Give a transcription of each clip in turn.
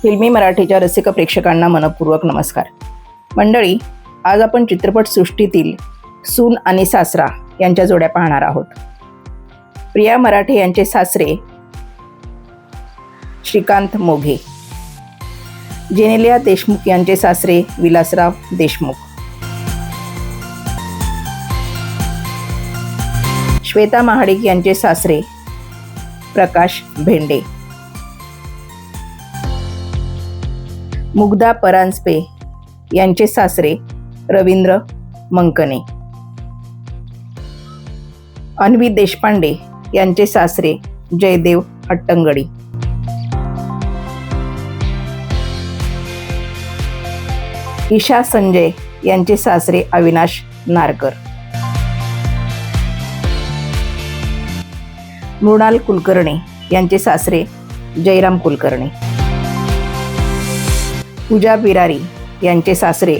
फिल्मी मराठीच्या रसिक प्रेक्षकांना मनपूर्वक नमस्कार. मंडळी, आज आपण चित्रपटसृष्टीतील सून आणि सासरा यांच्या जोड्या पाहणार आहोत. प्रिया मराठे यांचे सासरे श्रीकांत मोघे, जेनेलिया देशमुख यांचे सासरे विलासराव देशमुख, श्वेता महाडिक यांचे सासरे प्रकाश भेंडे, मुग्धा परांजपे यांचे सासरे रवींद्र मंकने, अन्वी देशपांडे यांचे सासरे जयदेव हट्टंगडी, ईशा संजय यांचे सासरे अविनाश नारकर, मृणाल कुलकर्णी यांचे सासरे जयराम कुलकर्णी, पूजा बिरारी यांचे सासरे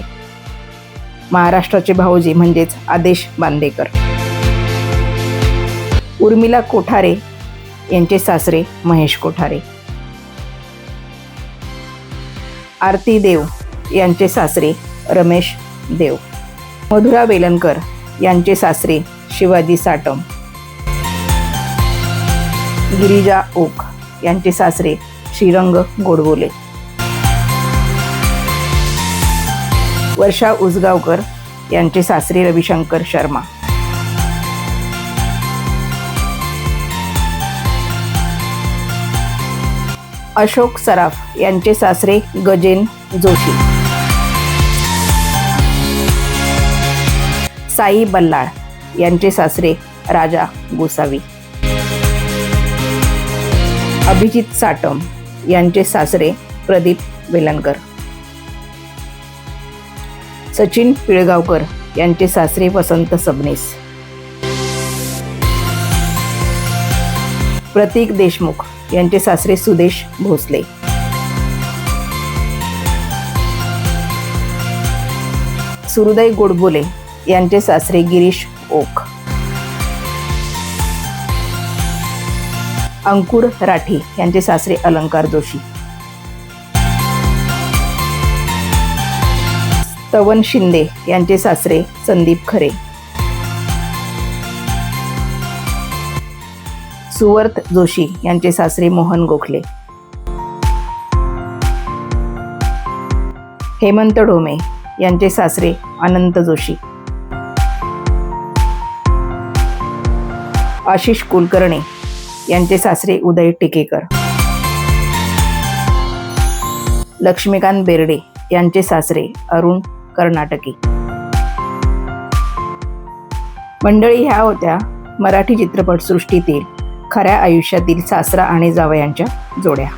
महाराष्ट्राचे भाऊजी म्हणजेच आदेश बांदेकर, उर्मिला कोठारे यांचे सासरे महेश कोठारे, आरती देव यांचे सासरे रमेश देव, मधुरा वेलणकर यांचे सासरे शिवाजी साटम, गिरिजा ओक यांचे सासरे श्रीरंग गोडबोले, वर्षा उसगावकर यांचे सासरे रविशंकर शर्मा, अशोक सराफ यांचे सासरे गजेन जोशी, साई बल्लाळ यांचे सासरे राजा गोसावी, अभिजित साटम यांचे सासरे प्रदीप वेलणकर, सचिन पिळगावकर यांचे सासरे वसंत सबनीस, प्रतीक देशमुख यांचे सासरे सुदेश भोसले, सुहृदय गोडबोले यांचे सासरे गिरीश ओक, अंकुर राठी यांचे सासरे अलंकार जोशी, तवन शिंदे यांचे सासरे संदीप खरे, सुवर्त जोशी यांचे सासरे मोहन गोखले, हेमंत ढोमे यांचे सासरे अनंत जोशी, आशिष कुलकर्णी यांचे सासरे उदय टिकेकर, लक्ष्मीकांत बेर्डे यांचे सासरे अरुण कर्नाटकी. मंडळी, ह्या होत्या मराठी चित्रपटसृष्टीतील खऱ्या आयुष्यातील सासरा आणि जावयांच्या जोड्या.